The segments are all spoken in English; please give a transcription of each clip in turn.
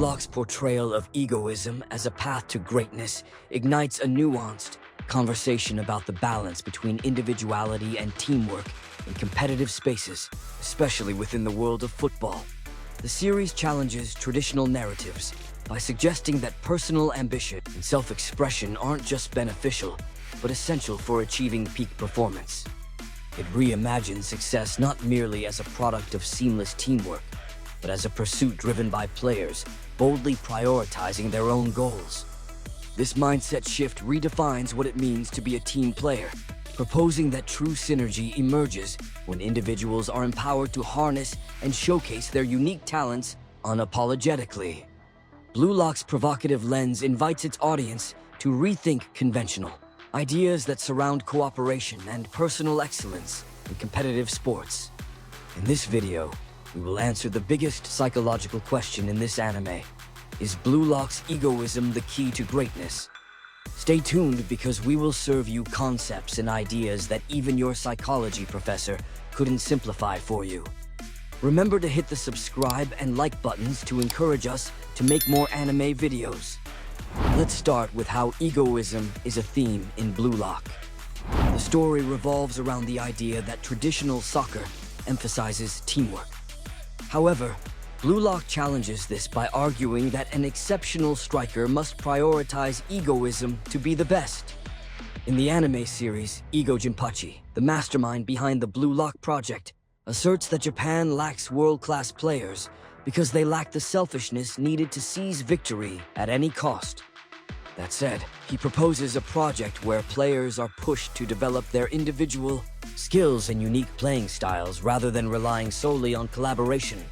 Lock's portrayal of egoism as a path to greatness ignites a nuanced conversation about the balance between individuality and teamwork in competitive spaces, especially within the world of football. The series challenges traditional narratives by suggesting that personal ambition and self-expression aren't just beneficial, but essential for achieving peak performance. It reimagines success not merely as a product of seamless teamwork, but as a pursuit driven by players boldly prioritizing their own goals. This mindset shift redefines what it means to be a team player, proposing that true synergy emerges when individuals are empowered to harness and showcase their unique talents unapologetically. Blue Lock's provocative lens invites its audience to rethink conventional ideas that surround cooperation and personal excellence in competitive sports. In this video, we will answer the biggest psychological question in this anime. Is Blue Lock's egoism the key to greatness? Stay tuned because we will serve you concepts and ideas that even your psychology professor couldn't simplify for you. Remember to hit the subscribe and like buttons to encourage us to make more anime videos. Let's start with how egoism is a theme in Blue Lock. The story revolves around the idea that traditional soccer emphasizes teamwork. However, Blue Lock challenges this by arguing that an exceptional striker must prioritize egoism to be the best. In the anime series, Jinpachi, the mastermind behind the Blue Lock project, asserts that Japan lacks world-class players because they lack the selfishness needed to seize victory at any cost. That said, he proposes a project where players are pushed to develop their individual skills and unique playing styles rather than relying solely on collaboration.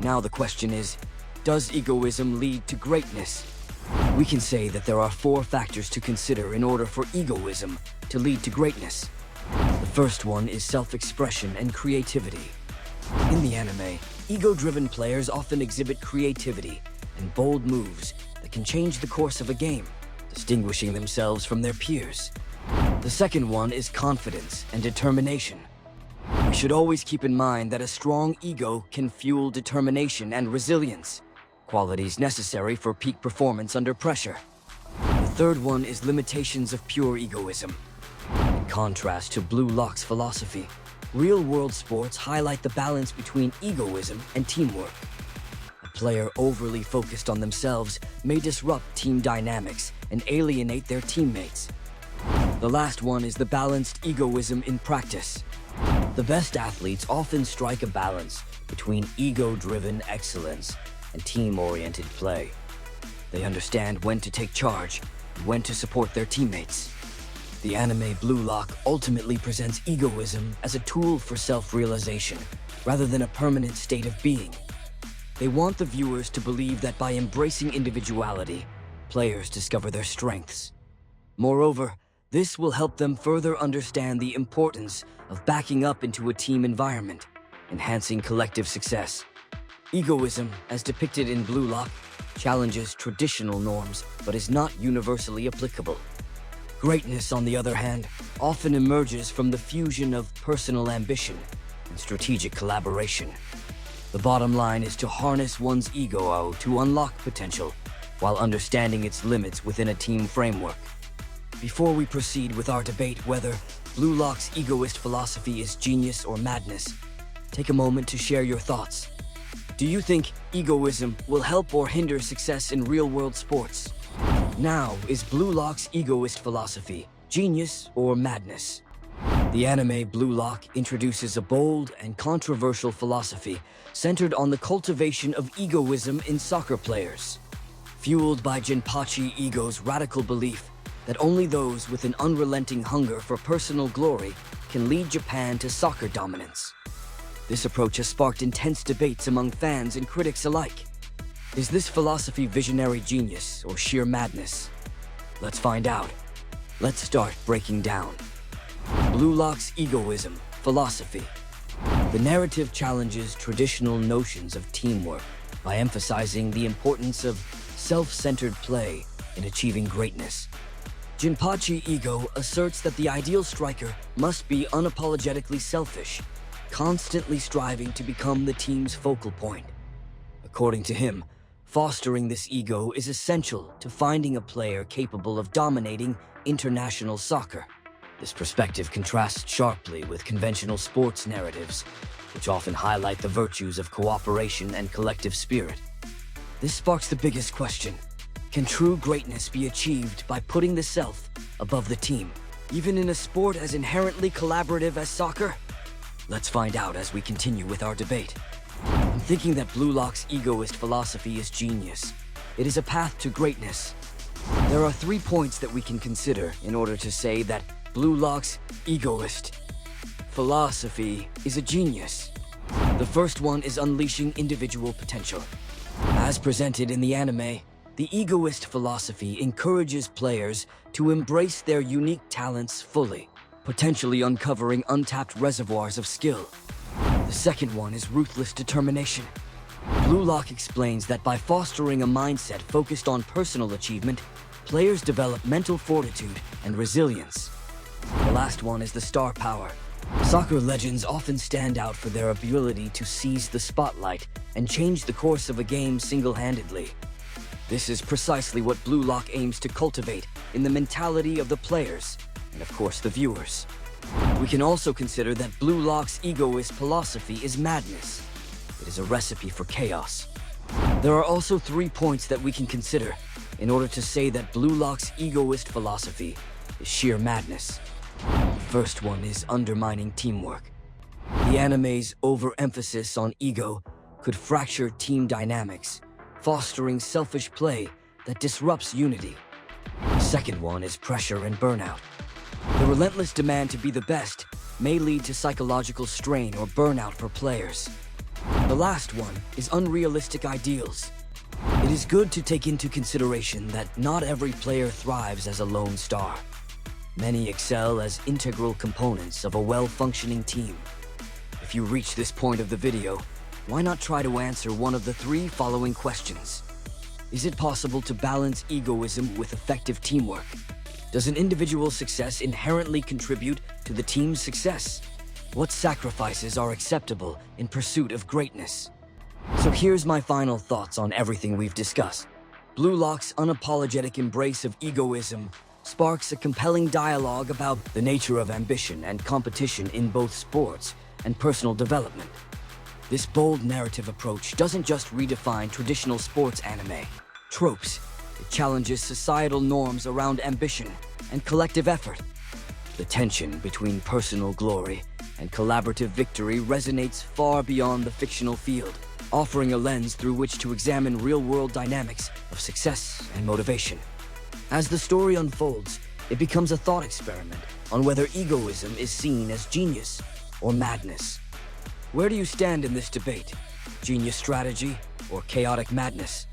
Now the question is, does egoism lead to greatness? We can say that there are 4 factors to consider in order for egoism to lead to greatness. The first one is self-expression and creativity. In the anime, ego-driven players often exhibit creativity and bold moves that can change the course of a game, distinguishing themselves from their peers. The second one is confidence and determination. We should always keep in mind that a strong ego can fuel determination and resilience, qualities necessary for peak performance under pressure. The third one is limitations of pure egoism. In contrast to Blue Lock's philosophy, real-world sports highlight the balance between egoism and teamwork. A player overly focused on themselves may disrupt team dynamics and alienate their teammates. The last one is the balanced egoism in practice. The best athletes often strike a balance between ego-driven excellence and team-oriented play. They understand when to take charge and when to support their teammates. The anime Blue Lock ultimately presents egoism as a tool for self-realization rather than a permanent state of being. They want the viewers to believe that by embracing individuality, players discover their strengths. Moreover, this will help them further understand the importance of backing up into a team environment, enhancing collective success. Egoism, as depicted in Blue Lock, challenges traditional norms but is not universally applicable. Greatness, on the other hand, often emerges from the fusion of personal ambition and strategic collaboration. The bottom line is to harness one's ego to unlock potential while understanding its limits within a team framework. Before we proceed with our debate whether Blue Lock's egoist philosophy is genius or madness, take a moment to share your thoughts. Do you think egoism will help or hinder success in real-world sports? Now, is Blue Lock's egoist philosophy genius or madness? The anime Blue Lock introduces a bold and controversial philosophy centered on the cultivation of egoism in soccer players. Fueled by Jinpachi Ego's radical belief that only those with an unrelenting hunger for personal glory can lead Japan to soccer dominance. This approach has sparked intense debates among fans and critics alike. Is this philosophy visionary genius or sheer madness? Let's find out. Let's start breaking down. Blue Lock's egoism philosophy. The narrative challenges traditional notions of teamwork by emphasizing the importance of self-centered play in achieving greatness. Jinpachi Ego asserts that the ideal striker must be unapologetically selfish, constantly striving to become the team's focal point. According to him, Fostering this ego is essential to finding a player capable of dominating international soccer. This perspective contrasts sharply with conventional sports narratives, which often highlight the virtues of cooperation and collective spirit. This sparks the biggest question. Can true greatness be achieved by putting the self above the team, even in a sport as inherently collaborative as soccer? Let's find out as we continue with our debate. I'm thinking that Blue Lock's egoist philosophy is genius. It is a path to greatness. There are 3 points that we can consider in order to say that Blue Lock's egoist philosophy is a genius. The first one is unleashing individual potential. As presented in the anime, the egoist philosophy encourages players to embrace their unique talents fully, potentially uncovering untapped reservoirs of skill. The second one is ruthless determination. Blue Lock explains that by fostering a mindset focused on personal achievement, players develop mental fortitude and resilience. The last one is the star power. Soccer legends often stand out for their ability to seize the spotlight and change the course of a game single-handedly. This is precisely what Blue Lock aims to cultivate in the mentality of the players and, of course, the viewers. We can also consider that Blue Lock's egoist philosophy is madness. It is a recipe for chaos. There are also 3 points that we can consider in order to say that Blue Lock's egoist philosophy is sheer madness. The first one is undermining teamwork. The anime's overemphasis on ego could fracture team dynamics, fostering selfish play that disrupts unity. The second one is pressure and burnout. The relentless demand to be the best may lead to psychological strain or burnout for players. The last one is unrealistic ideals. It is good to take into consideration that not every player thrives as a lone star. Many excel as integral components of a well-functioning team. If you reach this point of the video, why not try to answer one of the 3 following questions? Is it possible to balance egoism with effective teamwork? Does an individual's success inherently contribute to the team's success? What sacrifices are acceptable in pursuit of greatness? So here's my final thoughts on everything we've discussed. Blue Lock's unapologetic embrace of egoism sparks a compelling dialogue about the nature of ambition and competition in both sports and personal development. This bold narrative approach doesn't just redefine traditional sports anime tropes. It challenges societal norms around ambition and collective effort. The tension between personal glory and collaborative victory resonates far beyond the fictional field, offering a lens through which to examine real-world dynamics of success and motivation. As the story unfolds, it becomes a thought experiment on whether egoism is seen as genius or madness. Where do you stand in this debate? Genius strategy or chaotic madness?